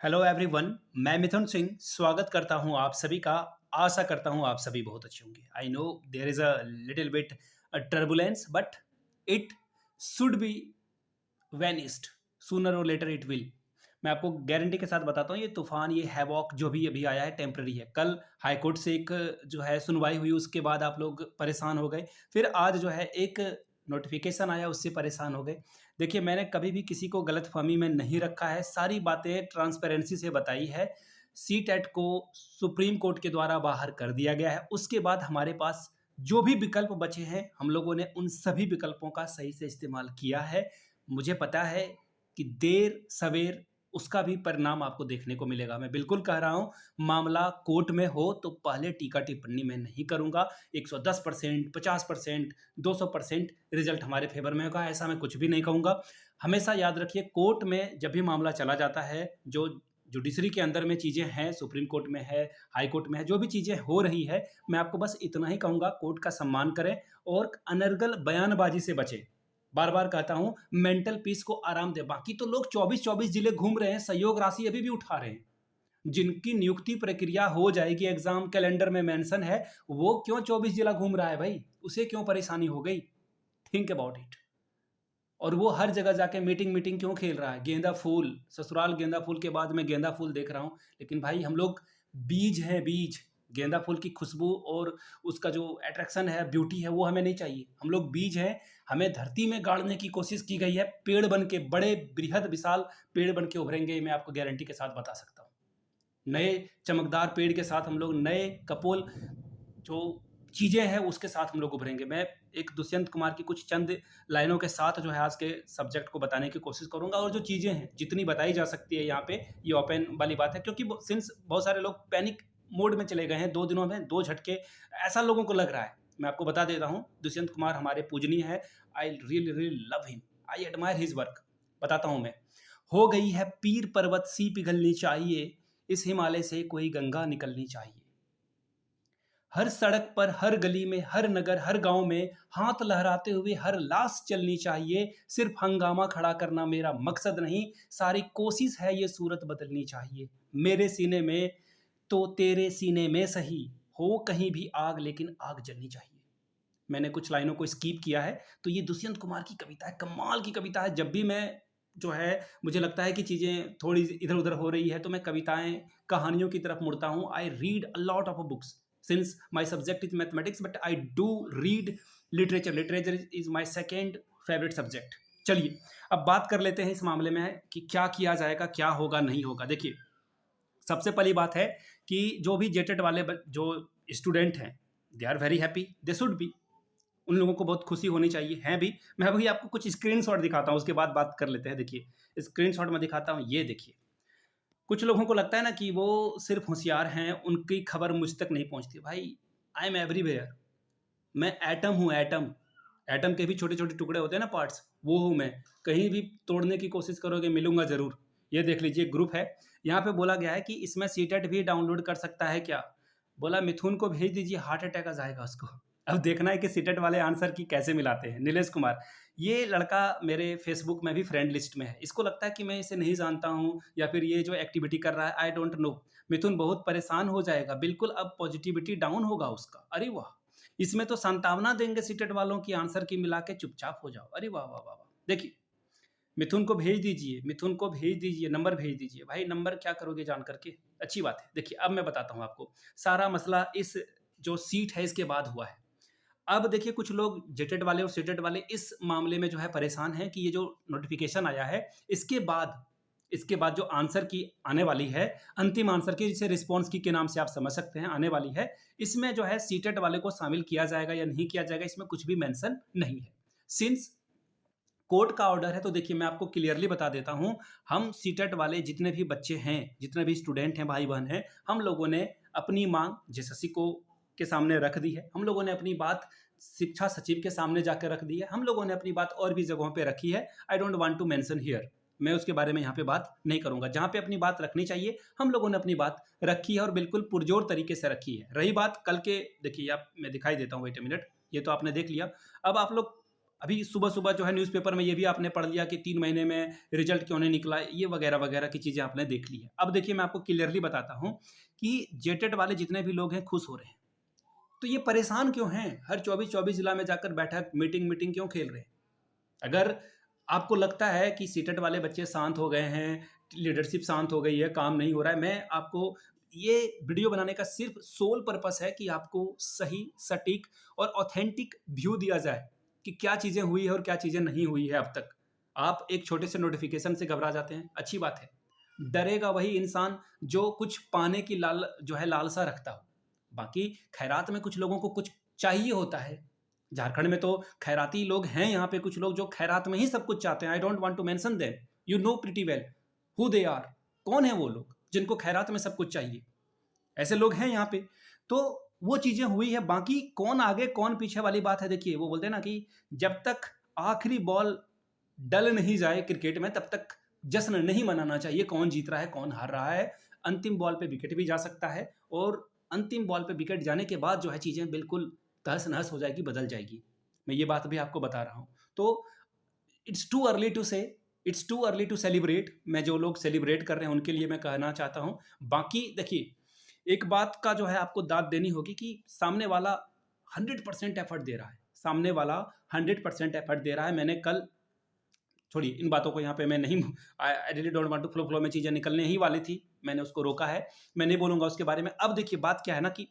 Hello everyone. मैं मिथुन सिंह स्वागत करता हूं आप सभी का। आशा करता हूं आप सभी बहुत अच्छे होंगे। I know there is a little bit turbulence but it should be vanished sooner और लेटर इट विल। मैं आपको गारंटी के साथ बताता हूँ, ये तूफान, ये हैवॉक जो भी अभी आया है टेम्पररी है। कल हाई कोर्ट से एक जो है सुनवाई हुई, उसके बाद आप लोग परेशान हो गए। फिर आज जो है एक नोटिफिकेशन आया, उससे परेशान हो गए। देखिए, मैंने कभी भी किसी को गलतफहमी में नहीं रखा है, सारी बातें ट्रांसपेरेंसी से बताई है। सी टेट को सुप्रीम कोर्ट के द्वारा बाहर कर दिया गया है। उसके बाद हमारे पास जो भी विकल्प बचे हैं, हम लोगों ने उन सभी विकल्पों का सही से इस्तेमाल किया है। मुझे पता है कि देर सवेर उसका भी परिणाम आपको देखने को मिलेगा। मैं बिल्कुल कह रहा हूँ, मामला कोर्ट में हो तो पहले टीका टिप्पणी मैं नहीं करूँगा। 110%, 50%, 200% रिजल्ट हमारे फेवर में होगा, ऐसा मैं कुछ भी नहीं कहूँगा। हमेशा याद रखिए, कोर्ट में जब भी मामला चला जाता है, जो जुडिशरी के अंदर में चीज़ें हैं, सुप्रीम कोर्ट में है, हाई कोर्ट में है, जो भी चीज़ें हो रही है, मैं आपको बस इतना ही कहूँगा, कोर्ट का सम्मान करें और अनर्गल बयानबाजी से बचें। बार-बार कहता हूँ, मेंटल पीस को आराम दें। बाकी तो लोग 24-24 जिले घूम रहे हैं, सहयोग राशि अभी भी उठा रहे हैं। जिनकी नियुक्ति प्रक्रिया हो जाएगी, एग्ज़ाम कैलेंडर में मेंशन है, वो क्यों 24 जिला घूम रहा है भाई? उसे क्यों परेशानी हो गई? Think about it. और वो हर जगह जाके मीटिंग क्यों खेल रहा है? गेंदा फूल, ससुराल गेंदा फूल के बाद मैं गेंदा फूल देख रहा हूँ। लेकिन भाई, हम लोग बीज हैं, बीज। गेंदा फूल की खुशबू और उसका जो अट्रैक्शन है, ब्यूटी है, वो हमें नहीं चाहिए। हम लोग बीज हैं, हमें धरती में गाड़ने की कोशिश की गई है। पेड़ बन के, बड़े बृहद विशाल पेड़ बन के उभरेंगे, मैं आपको गारंटी के साथ बता सकता हूँ। नए चमकदार पेड़ के साथ हम लोग, नए कपोल जो चीज़ें हैं उसके साथ हम लोग उभरेंगे। मैं एक दुष्यंत कुमार की कुछ चंद लाइनों के साथ जो है आज के सब्जेक्ट को बताने की कोशिश करूँगा, और जो चीज़ें हैं जितनी बताई जा सकती है यहाँ पे, ये ओपन वाली बात है। क्योंकि सिंस बहुत सारे लोग पैनिक मोड में चले गए हैं, 2 दिनों में 2 झटके, ऐसा लोगों को लग रहा है। मैं आपको बता देता हूँ, दुष्यंत कुमार हमारे पूजनीय है। I really really love him, I admire his work. बताता हूँ मैं। हो गई है पीर पर्वत सी पिघलनी चाहिए, इस हिमालय से कोई गंगा निकलनी चाहिए। हर सड़क पर, हर गली में, हर नगर, हर गांव में हाथ लहराते हुए हर लाश चलनी चाहिए। सिर्फ हंगामा खड़ा करना मेरा मकसद नहीं, सारी कोशिश है ये सूरत बदलनी चाहिए। मेरे सीने में तो तेरे सीने में सही, हो कहीं भी आग लेकिन आग जलनी चाहिए। मैंने कुछ लाइनों को स्किप किया है, तो ये दुष्यंत कुमार की कविता है, कमाल की कविता है। जब भी मैं जो है, मुझे लगता है कि चीज़ें थोड़ी इधर उधर हो रही है, तो मैं कविताएं, कहानियों की तरफ मुड़ता हूँ। I read a lot of books since my subject is mathematics, but I do read literature. Literature is my second favourite subject. चलिए, अब बात कर लेते हैं इस मामले में कि क्या किया जाएगा, क्या होगा, नहीं होगा। देखिए, सबसे पहली बात है कि जो भी जेटेड वाले जो स्टूडेंट हैं, they are very happy, they should be. उन लोगों को बहुत खुशी होनी चाहिए, हैं भी। मैं अभी आपको कुछ स्क्रीनशॉट दिखाता हूँ, उसके बाद बात कर लेते हैं। देखिए, स्क्रीनशॉट मैं दिखाता हूँ, ये देखिए। कुछ लोगों को लगता है ना कि वो सिर्फ होशियार हैं, उनकी खबर मुझ तक नहीं पहुँचती। भाई, आई एम एवरीवेयर। मैं एटम हूँ, एटम। एटम के भी छोटे-छोटे टुकड़े होते हैं ना, पार्ट्स, वो हूँ मैं। कहीं भी तोड़ने की कोशिश करोगे, मिलूँगा ज़रूर। ये देख लीजिए, ग्रुप है। यहाँ पे बोला गया है कि इसमें सीटेट भी डाउनलोड कर सकता है क्या? बोला मिथुन को भेज दीजिए, हार्ट अटैक आ जाएगा उसको। अब देखना है कि सीटेट वाले आंसर की कैसे मिलाते हैं। नीलेश कुमार, ये लड़का मेरे फेसबुक में भी फ्रेंड लिस्ट में है। इसको लगता है कि मैं इसे नहीं जानता हूँ, या फिर ये जो एक्टिविटी कर रहा है, आई डोंट नो। मिथुन बहुत परेशान हो जाएगा, बिल्कुल अब पॉजिटिविटी डाउन होगा उसका। अरे वाह! इसमें तो सांत्वना देंगे सीटेट वालों की, आंसर की मिला के चुपचाप हो जाओ। अरे वाह, वाह, वाह, वाह! देखिए, मिथुन को भेज दीजिए, मिथुन को भेज दीजिए, नंबर भेज दीजिए। भाई, नंबर क्या करोगे जान करके? अच्छी बात है। देखिए, अब मैं बताता हूँ आपको। सारा मसला इस जो सीट है इसके बाद हुआ है। अब देखिए, कुछ लोग जेटेड वाले और सीटेड वाले इस मामले में जो है परेशान हैं कि ये जो नोटिफ़िकेशन आया है, इसके बाद जो आंसर की आने वाली है, अंतिम आंसर की, जिसे रिस्पॉन्स की के नाम से आप समझ सकते हैं, आने वाली है। इसमें जो है सीटेट वाले को शामिल किया जाएगा या नहीं किया जाएगा, इसमें कुछ भी मेंशन नहीं है। सिंस कोर्ट का ऑर्डर है, तो देखिए, मैं आपको क्लियरली बता देता हूँ, हम सीटेट वाले जितने भी बच्चे हैं, जितने भी स्टूडेंट हैं, भाई-बहन हैं, हम लोगों ने अपनी माँग जेएसएससी को के सामने रख दी है। हम लोगों ने अपनी बात शिक्षा सचिव के सामने जाकर रख दी है। हम लोगों ने अपनी बात और भी जगहों पे रखी है। I don't want to mention here. मैं उसके बारे में यहाँ पे बात नहीं करूँगा। जहाँ पे अपनी बात रखनी चाहिए, हम लोगों ने अपनी बात रखी है और बिल्कुल पुरजोर तरीके से रखी है। रही बात कल के, देखिए, आप मैं दिखाई देता हूँ, वेट अ मिनट, ये तो आपने देख लिया। अब आप लोग अभी सुबह-सुबह जो है न्यूज़पेपर में ये भी आपने पढ़ लिया कि 3 महीने में रिज़ल्ट क्यों नहीं निकला, ये वगैरह-वगैरह की चीज़ें आपने देख ली हैं। अब देखिए मैं आपको क्लियरली बताता हूँ कि जेटेट वाले जितने भी लोग हैं खुश हो रहे हैं। तो ये परेशान क्यों हैं? हर 24-24 जिला में जाकर बैठक, मीटिंग क्यों खेल रहे हैं? अगर आपको लगता है कि सीटेट वाले बच्चे शांत हो गए हैं, लीडरशिप शांत हो गई है, काम नहीं हो रहा है, मैं आपको ये वीडियो बनाने का सिर्फ़ सोल पर्पस है कि आपको सही, सटीक और ऑथेंटिक व्यू दिया जाए कि क्या चीज़ें हुई है और क्या चीज़ें नहीं हुई है अब तक। आप एक छोटे से नोटिफ़िकेशन से घबरा जाते हैं, अच्छी बात है। डरेगा वही इंसान जो कुछ पाने की लालसा रखता हो। बाकी खैरात में कुछ लोगों को कुछ चाहिए होता है। झारखंड में तो खैराती लोग हैं यहाँ पे कुछ लोग जो खैरात में ही सब कुछ चाहते हैं। I don't want to mention them. You know pretty well who they are. कौन है वो लोग जिनको खैरात में सब कुछ चाहिए? ऐसे लोग हैं यहाँ पे। तो वो चीज़ें हुई है, बाकी कौन आगे कौन पीछे वाली बात है। देखिए वो बोलते हैं ना कि जब तक आखिरी बॉल डल नहीं जाए क्रिकेट में तब तक जश्न नहीं मनाना चाहिए कौन जीत रहा है, कौन हार रहा है। अंतिम बॉल पे विकेट भी जा सकता है और अंतिम बॉल पे विकेट जाने के बाद जो है चीज़ें बिल्कुल तहस-नहस हो जाएगी, बदल जाएगी। मैं ये बात भी आपको बता रहा हूँ। तो it's too early to say, it's too early to celebrate. मैं जो लोग सेलिब्रेट कर रहे हैं उनके लिए मैं कहना चाहता हूँ। बाकी देखिए, एक बात का जो है आपको दाद देनी होगी कि सामने वाला 100% एफर्ट दे रहा है। सामने वाला 100% एफर्ट दे रहा है। मैंने कल छोड़िए इन बातों को यहाँ पे मैं नहीं I really don't want to flow में चीज़ें निकलने ही वाली थी। मैंने उसको रोका है। मैं नहीं बोलूँगा उसके बारे में। अब देखिए बात क्या है ना कि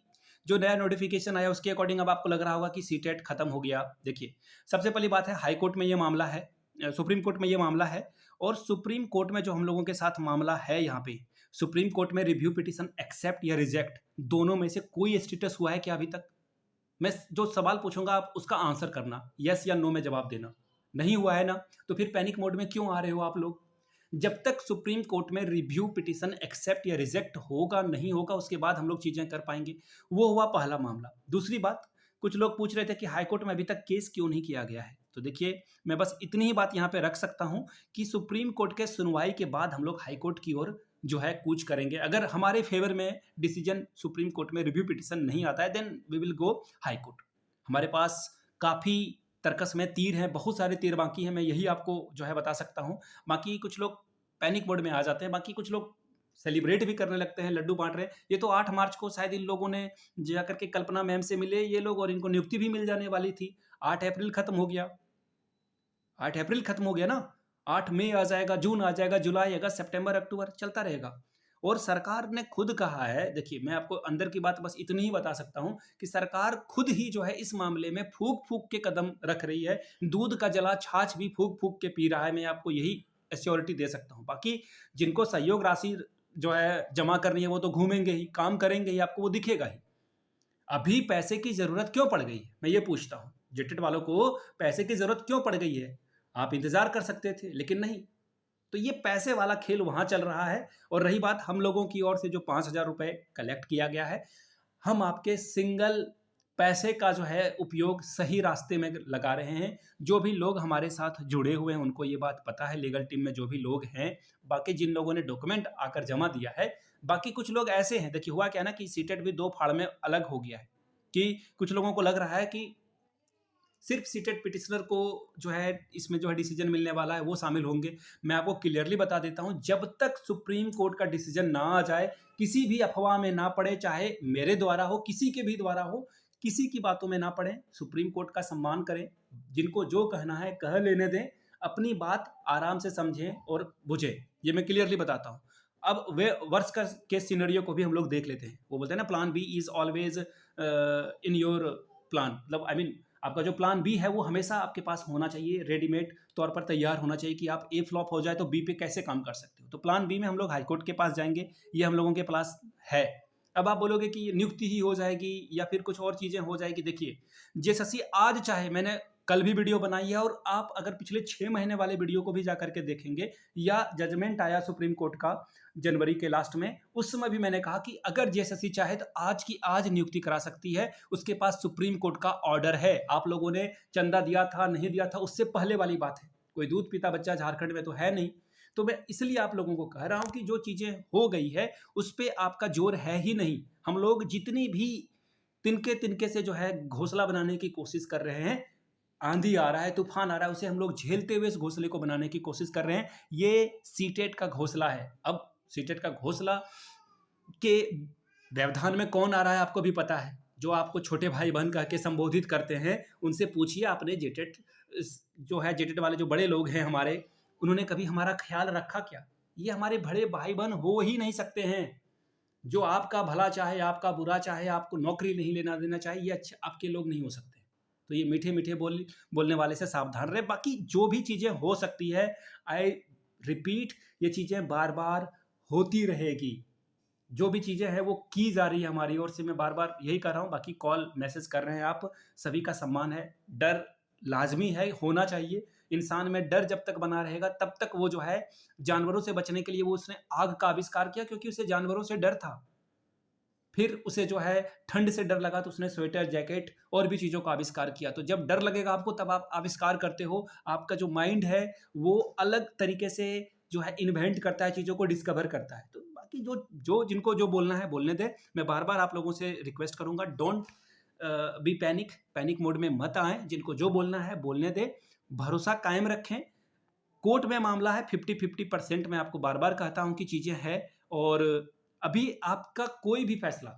जो नया नोटिफ़िकेशन आया उसके अकॉर्डिंग अब आपको लग रहा होगा कि सीटेट खत्म हो गया। देखिए, सबसे पहली बात है हाई कोर्ट में ये मामला है, सुप्रीम कोर्ट में ये मामला है और सुप्रीम कोर्ट में जो हम लोगों के साथ मामला है यहाँ पे, सुप्रीम कोर्ट में रिव्यू पिटीशन एक्सेप्ट या रिजेक्ट दोनों में से कोई स्टेटस हुआ है क्या अभी तक? मैं जो सवाल पूछूंगा आप उसका आंसर करना, यस या नो में जवाब देना। नहीं हुआ है ना, तो फिर पैनिक मोड में क्यों आ रहे हो आप लोग? जब तक सुप्रीम कोर्ट में रिव्यू पिटीशन एक्सेप्ट या रिजेक्ट होगा नहीं होगा उसके बाद हम लोग चीज़ें कर पाएंगे। वो हुआ पहला मामला। दूसरी बात, कुछ लोग पूछ रहे थे कि हाई कोर्ट में अभी तक केस क्यों नहीं किया गया है। तो देखिए मैं बस इतनी ही बात यहाँ पे रख सकता हूँ कि सुप्रीम कोर्ट के सुनवाई के बाद हम लोग हाई कोर्ट की ओर जो है कूच करेंगे। अगर हमारे फेवर में डिसीजन सुप्रीम कोर्ट में रिव्यू पिटीशन नहीं आता है then we will go high court. हमारे पास काफ़ी तर्कस में तीर हैं, बहुत सारे तीर बाकी हैं, मैं यही आपको जो है बता सकता हूँ। बाकी कुछ लोग पैनिक मोड में आ जाते हैं, बाकी कुछ लोग सेलिब्रेट भी करने लगते हैं, लड्डू बांट रहे हैं। ये तो 8 मार्च को शायद इन लोगों ने जाकर के कल्पना मैम से मिले ये लोग और इनको नियुक्ति भी मिल जाने वाली थी। 8 अप्रैल खत्म हो गया, 8 अप्रैल खत्म हो गया ना। 8 मई आ जाएगा, जून आ जाएगा, जुलाई, अगस्त, सितंबर, अक्टूबर चलता रहेगा। और सरकार ने खुद कहा है, देखिए मैं आपको अंदर की बात बस इतनी ही बता सकता हूँ कि सरकार खुद ही जो है इस मामले में फूँक-फूँक के कदम रख रही है। दूध का जला छाछ भी फूँक-फूँक के पी रहा है, मैं आपको यही एश्योरिटी दे सकता हूँ। बाकी जिनको सहयोग राशि जो है जमा करनी है वो तो घूमेंगे ही, काम करेंगे ही, आपको वो दिखेगा ही। अभी पैसे की ज़रूरत क्यों पड़ गई है? मैं ये पूछता हूँ। जेटेट वालों को पैसे की ज़रूरत क्यों पड़ गई है? आप इंतज़ार कर सकते थे, लेकिन नहीं। तो ये पैसे वाला खेल वहाँ चल रहा है। और रही बात हम लोगों की ओर से जो 5,000 रुपए कलेक्ट किया गया है, हम आपके सिंगल पैसे का जो है उपयोग सही रास्ते में लगा रहे हैं। जो भी लोग हमारे साथ जुड़े हुए हैं उनको ये बात पता है, लीगल टीम में जो भी लोग हैं, बाकी जिन लोगों ने डॉक्यूमेंट आकर जमा दिया है, बाकी कुछ लोग ऐसे हैं। देखिए हुआ क्या है ना कि सीटेट भी 2 फाड़ में अलग हो गया है कि कुछ लोगों को लग रहा है कि सिर्फ सीटेट पिटिशनर को जो है इसमें जो है डिसीजन मिलने वाला है वो शामिल होंगे। मैं आपको क्लियरली बता देता हूँ, जब तक सुप्रीम कोर्ट का डिसीजन ना आ जाए, किसी भी अफवाह में ना पड़े, चाहे मेरे द्वारा हो, किसी के भी द्वारा हो, किसी की बातों में ना पड़े। सुप्रीम कोर्ट का सम्मान करें, जिनको जो कहना है कह लेने दें, अपनी बात आराम से समझें और बुझें। ये मैं क्लियरली बताता हूँ। अब वे वर्स्ट का केस सिनेरियो को भी हम लोग देख लेते हैं। वो बोलते हैं ना plan B is always in your plan, मतलब आई मीन आपका जो प्लान बी है वो हमेशा आपके पास होना चाहिए, रेडीमेड तौर पर तैयार होना चाहिए कि आप ए फ्लॉप हो जाए तो बी पे कैसे काम कर सकते हो। तो प्लान बी में हम लोग हाईकोर्ट के पास जाएंगे, ये हम लोगों के पास है। अब आप बोलोगे कि नियुक्ति ही हो जाएगी या फिर कुछ और चीज़ें हो जाएगी। देखिए जेएसएससी आज चाहे, मैंने कल भी वीडियो बनाई है और आप अगर पिछले 6 महीने वाले वीडियो को भी जा करके देखेंगे, या जजमेंट आया सुप्रीम कोर्ट का जनवरी के लास्ट में, उस समय भी मैंने कहा कि अगर जेएसएससी चाहे तो आज की आज नियुक्ति करा सकती है, उसके पास सुप्रीम कोर्ट का ऑर्डर है। आप लोगों ने चंदा दिया था नहीं दिया था उससे पहले वाली बात है, कोई दूध पीता बच्चा झारखंड में तो है नहीं। तो मैं इसलिए आप लोगों को कह रहा हूं कि जो चीज़ें हो गई है उस पर आपका जोर है ही नहीं। हम लोग जितनी भी तिनके तिनके से जो है घोंसला बनाने की कोशिश कर रहे हैं, आंधी आ रहा है, तूफान आ रहा है, उसे हम लोग झेलते हुए इस घोंसले को बनाने की कोशिश कर रहे हैं। ये सीटेट का घोंसला है। अब सीटेट का घोंसला के व्यवधान में कौन आ रहा है आपको भी पता है। जो आपको छोटे भाई बहन कह के संबोधित करते हैं, उनसे पूछिए आपने जेटेट जो है, जेटेट वाले जो बड़े लोग हैं हमारे, उन्होंने कभी हमारा ख्याल रखा क्या? ये हमारे बड़े भाई बहन हो ही नहीं सकते हैं। जो आपका भला चाहे, आपका बुरा चाहे, आपको नौकरी नहीं लेना देना चाहे, ये अच्छे आपके लोग नहीं हो सकते। तो ये मीठे-मीठे बोलने वाले से सावधान रहें। बाकी जो भी चीज़ें हो सकती है, आई रिपीट, ये चीज़ें बार-बार होती रहेगी। जो भी चीज़ें हैं वो की जा रही है हमारी ओर से, मैं बार-बार यही कर रहा हूँ। बाकी कॉल, मैसेज कर रहे हैं आप, सभी का सम्मान है। डर लाज़मी है, होना चाहिए। इंसान में डर जब तक बना रहेगा तब तक वो जो है जानवरों से बचने के लिए वो उसने आग का आविष्कार किया, क्योंकि उसे जानवरों से डर था। फिर उसे जो है ठंड से डर लगा तो उसने स्वेटर, जैकेट और भी चीज़ों का आविष्कार किया। तो जब डर लगेगा आपको तब आप आविष्कार करते हो। आपका जो माइंड है वो अलग तरीके से जो है इन्वेंट करता है, चीज़ों को डिस्कवर करता है। तो बाकी जो जो जिनको जो बोलना है बोलने दें। मैं बार-बार आप लोगों से रिक्वेस्ट करूँगा, don't be panic, panic mode में मत आएँ। जिनको जो बोलना है बोलने दें, भरोसा कायम रखें। कोर्ट में मामला है, 50-50% मैं आपको बार-बार कहता हूँ कि चीज़ें हैं। और अभी आपका कोई भी फैसला,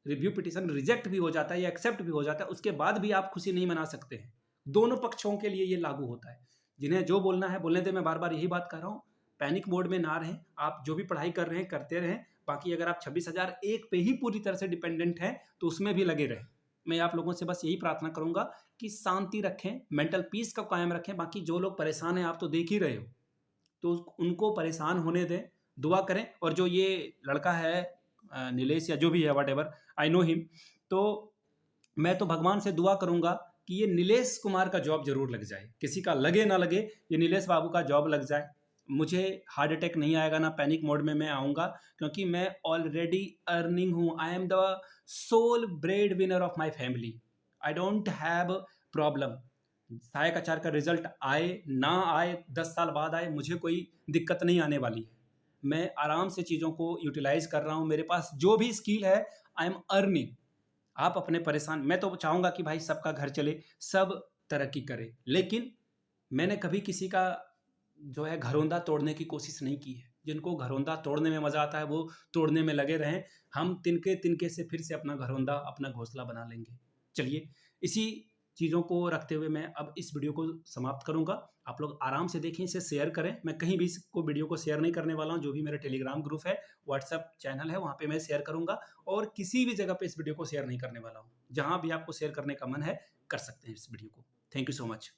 रिव्यू पिटीशन रिजेक्ट भी हो जाता है या एक्सेप्ट भी हो जाता है, उसके बाद भी आप खुशी नहीं मना सकते हैं। दोनों पक्षों के लिए ये लागू होता है। जिन्हें जो बोलना है बोलने दें। मैं बार-बार यही बात कर रहा हूँ, पैनिक मोड में ना रहें। आप जो भी पढ़ाई कर रहे हैं करते रहें। बाकी अगर आप 26,001 पे ही पूरी तरह से डिपेंडेंट हैं तो उसमें भी लगे रहें। मैं आप लोगों से बस यही प्रार्थना करूँगा कि शांति रखें, मेंटल पीस को कायम रखें। बाकी जो लोग परेशान हैं, आप तो देख ही रहे हो, तो उनको परेशान होने दें, दुआ करें। और जो ये लड़का है नीलेश या जो भी है, व्हाटएवर, आई नो हिम, तो मैं तो भगवान से दुआ करूँगा कि ये नीलेश कुमार का जॉब ज़रूर लग जाए। किसी का लगे ना लगे, ये नीलेश बाबू का जॉब लग जाए। मुझे हार्ट अटैक नहीं आएगा, ना पैनिक मोड में मैं आऊँगा, क्योंकि मैं ऑलरेडी अर्निंग हूँ। I am the sole bread winner of my family. I don't have problem. सहायक आचार्य का रिजल्ट आए ना आए, 10 साल बाद आए, मुझे कोई दिक्कत नहीं आने वाली है। मैं आराम से चीज़ों को यूटिलाइज़ कर रहा हूँ। मेरे पास जो भी स्किल है, आई एम अर्निंग। आप अपने परेशान, मैं तो चाहूँगा कि भाई सबका घर चले, सब तरक्की करे। लेकिन मैंने कभी किसी का जो है घरौंदा तोड़ने की कोशिश नहीं की है। जिनको घरौंदा तोड़ने में मज़ा आता है वो तोड़ने में लगे रहें। हम तिनके-तिनके से फिर से अपना घरौंदा, अपना घोंसला बना लेंगे। चलिए, इसी चीज़ों को रखते हुए मैं अब इस वीडियो को समाप्त करूँगा। आप लोग आराम से देखें, इसे शेयर करें। मैं कहीं भी इसको वीडियो को शेयर नहीं करने वाला हूँ। जो भी मेरा टेलीग्राम ग्रुप है, व्हाट्सएप चैनल है, वहाँ पे मैं शेयर करूँगा। और किसी भी जगह पे इस वीडियो को शेयर नहीं करने वाला हूँ। जहाँ भी आपको शेयर करने का मन है, कर सकते हैं इस वीडियो को। Thank you so much.